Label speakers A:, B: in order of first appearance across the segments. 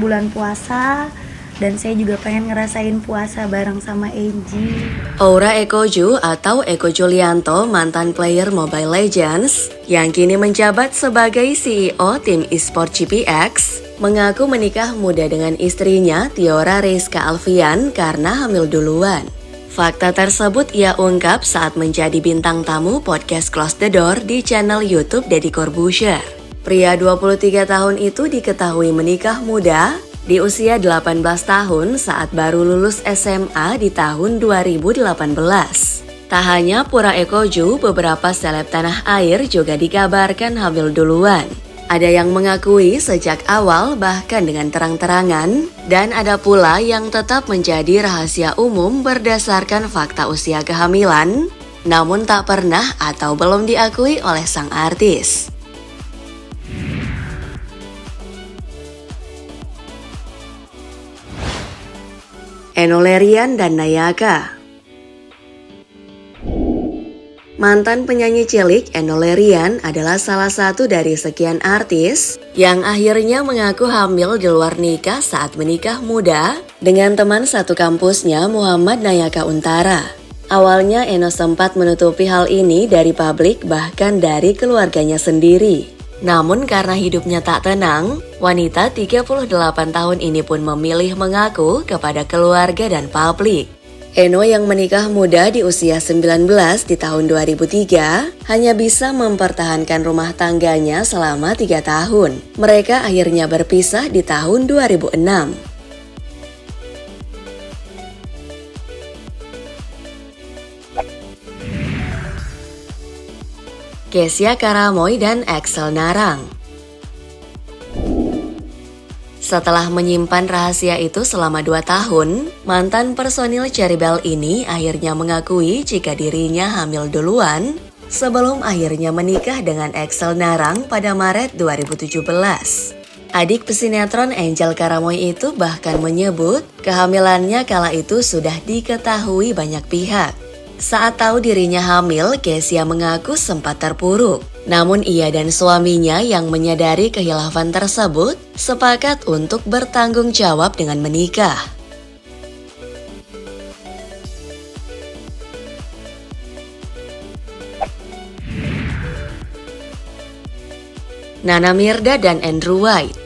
A: bulan puasa dan saya juga pengen ngerasain puasa bareng sama Enji.
B: Aura Eko Ju atau Eko Julianto, mantan player Mobile Legends yang kini menjabat sebagai CEO tim eSport GPX, mengaku menikah muda dengan istrinya Tiora Rizka Alfian karena hamil duluan. Fakta tersebut ia ungkap saat menjadi bintang tamu podcast Close the Door di channel YouTube Deddy Corbuzier. Pria 23 tahun itu diketahui menikah muda di usia 18 tahun saat baru lulus SMA di tahun 2018. Tak hanya Pura Eko Ju, beberapa seleb tanah air juga dikabarkan hamil duluan. Ada yang mengakui sejak awal bahkan dengan terang-terangan, dan ada pula yang tetap menjadi rahasia umum berdasarkan fakta usia kehamilan, namun tak pernah atau belum diakui oleh sang artis. Enno Lerian dan Nayaka. Mantan penyanyi cilik Enno Lerian adalah salah satu dari sekian artis yang akhirnya mengaku hamil di luar nikah saat menikah muda dengan teman satu kampusnya Muhammad Nayaka Untara. Awalnya Enno sempat menutupi hal ini dari publik bahkan dari keluarganya sendiri. Namun karena hidupnya tak tenang, wanita 38 tahun ini pun memilih mengaku kepada keluarga dan publik. Enno yang menikah muda di usia 19 di tahun 2003 hanya bisa mempertahankan rumah tangganya selama 3 tahun. Mereka akhirnya berpisah di tahun 2006. Kesha Karamoy dan Axel Narang. Setelah menyimpan rahasia itu selama 2 tahun, mantan personil Cherry Bell ini akhirnya mengakui jika dirinya hamil duluan sebelum akhirnya menikah dengan Axel Narang pada Maret 2017. Adik pesinetron Angel Karamoy itu bahkan menyebut kehamilannya kala itu sudah diketahui banyak pihak. Saat tahu dirinya hamil, Kesha mengaku sempat terpuruk. Namun ia dan suaminya yang menyadari khilafan tersebut sepakat untuk bertanggung jawab dengan menikah. Nana Mirdad dan Andrew White.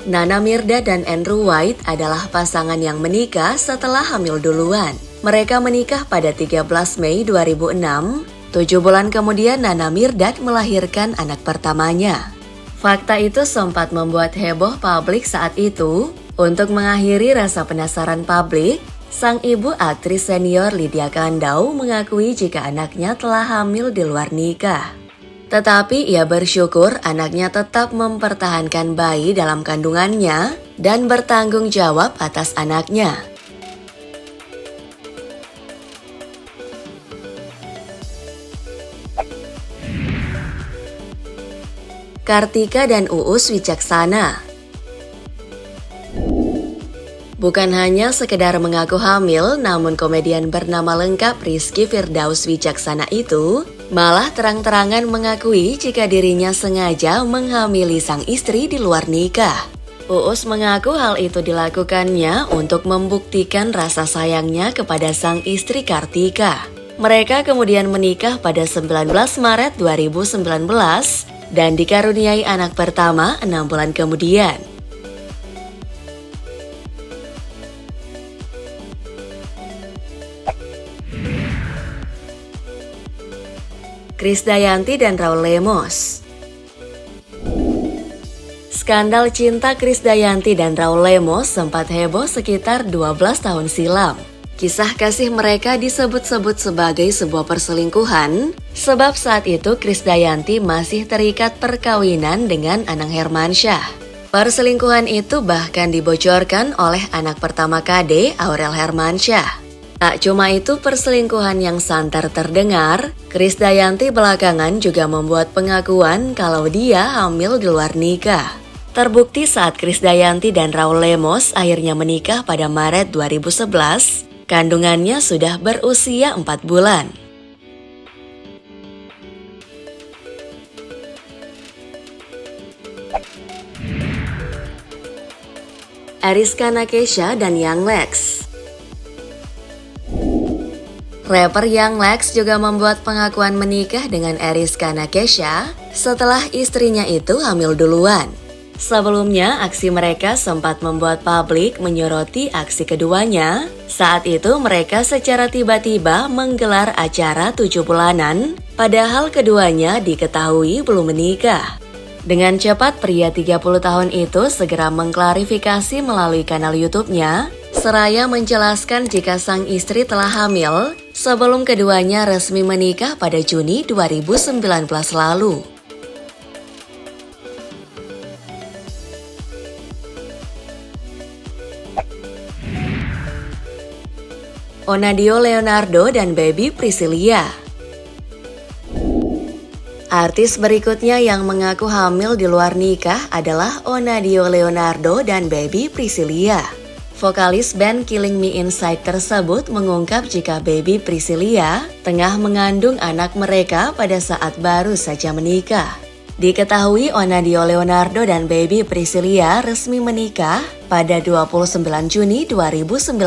B: Nana Mirdad dan Andrew White adalah pasangan yang menikah setelah hamil duluan. Mereka menikah pada 13 Mei 2006. 7 bulan kemudian Nana Mirdad melahirkan anak pertamanya. Fakta itu sempat membuat heboh publik saat itu. Untuk mengakhiri rasa penasaran publik, sang ibu aktris senior Lydia Kandou mengakui jika anaknya telah hamil di luar nikah. Tetapi ia bersyukur anaknya tetap mempertahankan bayi dalam kandungannya dan bertanggung jawab atas anaknya. Kartika dan Uus Wicaksana. Bukan hanya sekedar mengaku hamil, namun komedian bernama lengkap Rizky Firdaus Wicaksana itu malah terang-terangan mengakui jika dirinya sengaja menghamili sang istri di luar nikah. Uus mengaku hal itu dilakukannya untuk membuktikan rasa sayangnya kepada sang istri Kartika. Mereka kemudian menikah pada 19 Maret 2019 dan dikaruniai anak pertama 6 bulan kemudian. Krisdayanti dan Raul Lemos. Skandal cinta Krisdayanti dan Raul Lemos sempat heboh sekitar 12 tahun silam. Kisah kasih mereka disebut-sebut sebagai sebuah perselingkuhan, sebab saat itu Krisdayanti masih terikat perkawinan dengan Anang Hermansyah. Perselingkuhan itu bahkan dibocorkan oleh anak pertama KD, Aurel Hermansyah. Tak cuma itu perselingkuhan yang santer terdengar, Krisdayanti belakangan juga membuat pengakuan kalau dia hamil di luar nikah. Terbukti saat Krisdayanti dan Raul Lemos akhirnya menikah pada Maret 2011, kandungannya sudah berusia 4 bulan. Ariska Nakesha dan Young Lex. Rapper Young Lex juga membuat pengakuan menikah dengan Ariska Nakesha setelah istrinya itu hamil duluan. Sebelumnya, aksi mereka sempat membuat publik menyoroti aksi keduanya. Saat itu mereka secara tiba-tiba menggelar acara 7 bulanan, padahal keduanya diketahui belum menikah. Dengan cepat, pria 30 tahun itu segera mengklarifikasi melalui kanal YouTube-nya, seraya menjelaskan jika sang istri telah hamil sebelum keduanya resmi menikah pada Juni 2019 lalu. Onadio Leonardo dan Baby Priscilia. Artis berikutnya yang mengaku hamil di luar nikah adalah Onadio Leonardo dan Baby Priscilia. Vokalis band Killing Me Inside tersebut mengungkap jika Baby Priscilia tengah mengandung anak mereka pada saat baru saja menikah. Diketahui Onadio Leonardo dan Baby Priscilia resmi menikah pada 29 Juni 2019.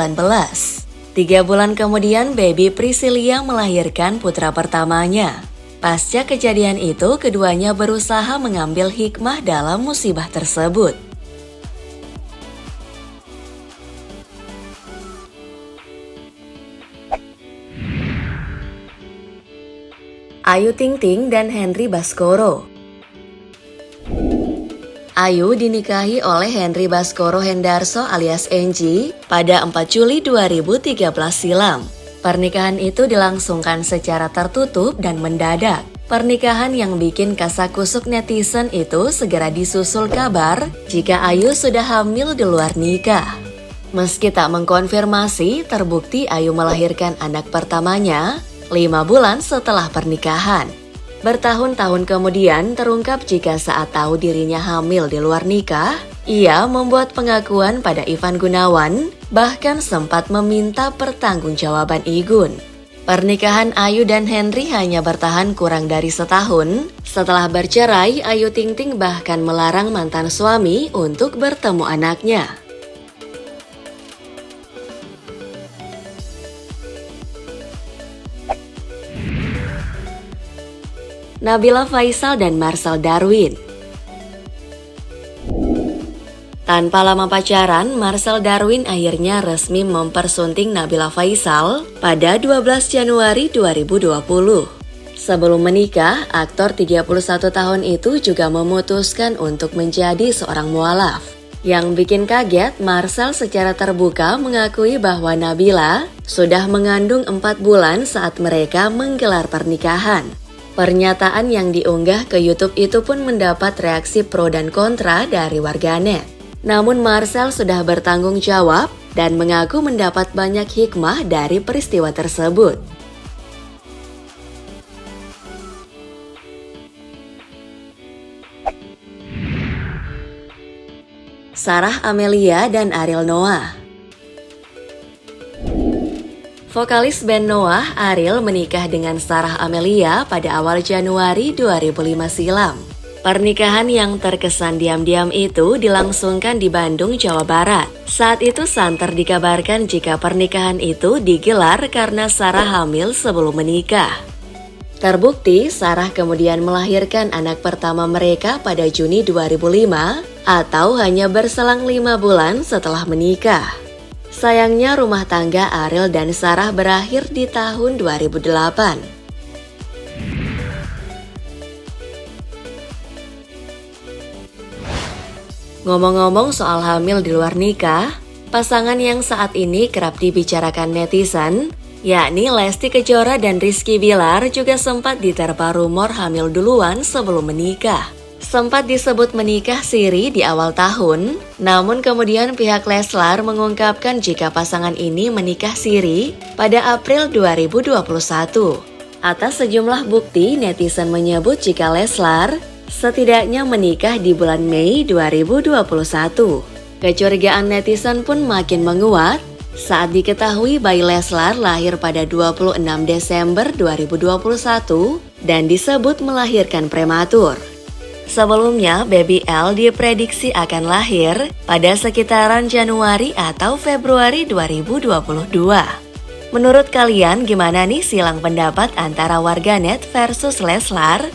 B: 3 bulan kemudian, Baby Priscilia melahirkan putra pertamanya. Pasca kejadian itu, keduanya berusaha mengambil hikmah dalam musibah tersebut. Ayu Ting Ting dan Henry Baskoro. Ayu dinikahi oleh Henry Baskoro Hendarso alias Enji pada 4 Juli 2013 silam. Pernikahan itu dilangsungkan secara tertutup dan mendadak. Pernikahan yang bikin kasakusuk netizen itu segera disusul kabar jika Ayu sudah hamil di luar nikah. Meski tak mengkonfirmasi, terbukti Ayu melahirkan anak pertamanya 5 bulan setelah pernikahan. Bertahun-tahun kemudian terungkap jika saat tahu dirinya hamil di luar nikah, ia membuat pengakuan pada Ivan Gunawan, bahkan sempat meminta pertanggungjawaban Igun. Pernikahan Ayu dan Henry hanya bertahan kurang dari setahun. Setelah bercerai, Ayu Ting Ting bahkan melarang mantan suami untuk bertemu anaknya. Nabila Faisal dan Marcel Darwin. Tanpa lama pacaran, Marcel Darwin akhirnya resmi mempersunting Nabila Faisal pada 12 Januari 2020. Sebelum menikah, aktor 31 tahun itu juga memutuskan untuk menjadi seorang mualaf. Yang bikin kaget, Marcel secara terbuka mengakui bahwa Nabila sudah mengandung 4 bulan saat mereka menggelar pernikahan. Pernyataan yang diunggah ke YouTube itu pun mendapat reaksi pro dan kontra dari warganet. Namun Marcel sudah bertanggung jawab dan mengaku mendapat banyak hikmah dari peristiwa tersebut. Sarah Amelia dan Ariel Noah. Vokalis band Noah, Ariel menikah dengan Sarah Amelia pada awal Januari 2005 silam. Pernikahan yang terkesan diam-diam itu dilangsungkan di Bandung, Jawa Barat. Saat itu santer dikabarkan jika pernikahan itu digelar karena Sarah hamil sebelum menikah. Terbukti, Sarah kemudian melahirkan anak pertama mereka pada Juni 2005 atau hanya berselang 5 bulan setelah menikah. Sayangnya rumah tangga Ariel dan Sarah berakhir di tahun 2008. Ngomong-ngomong soal hamil di luar nikah, pasangan yang saat ini kerap dibicarakan netizen, yakni Lesti Kejora dan Rizky Bilar juga sempat diterpa rumor hamil duluan sebelum menikah. Sempat disebut menikah siri di awal tahun, namun kemudian pihak Leslar mengungkapkan jika pasangan ini menikah siri pada April 2021. Atas sejumlah bukti, netizen menyebut jika Leslar setidaknya menikah di bulan Mei 2021. Kecurigaan netizen pun makin menguat saat diketahui bayi Leslar lahir pada 26 Desember 2021 dan disebut melahirkan prematur. Sebelumnya, Baby L diprediksi akan lahir pada sekitaran Januari atau Februari 2022. Menurut kalian gimana nih silang pendapat antara warganet versus Leslar?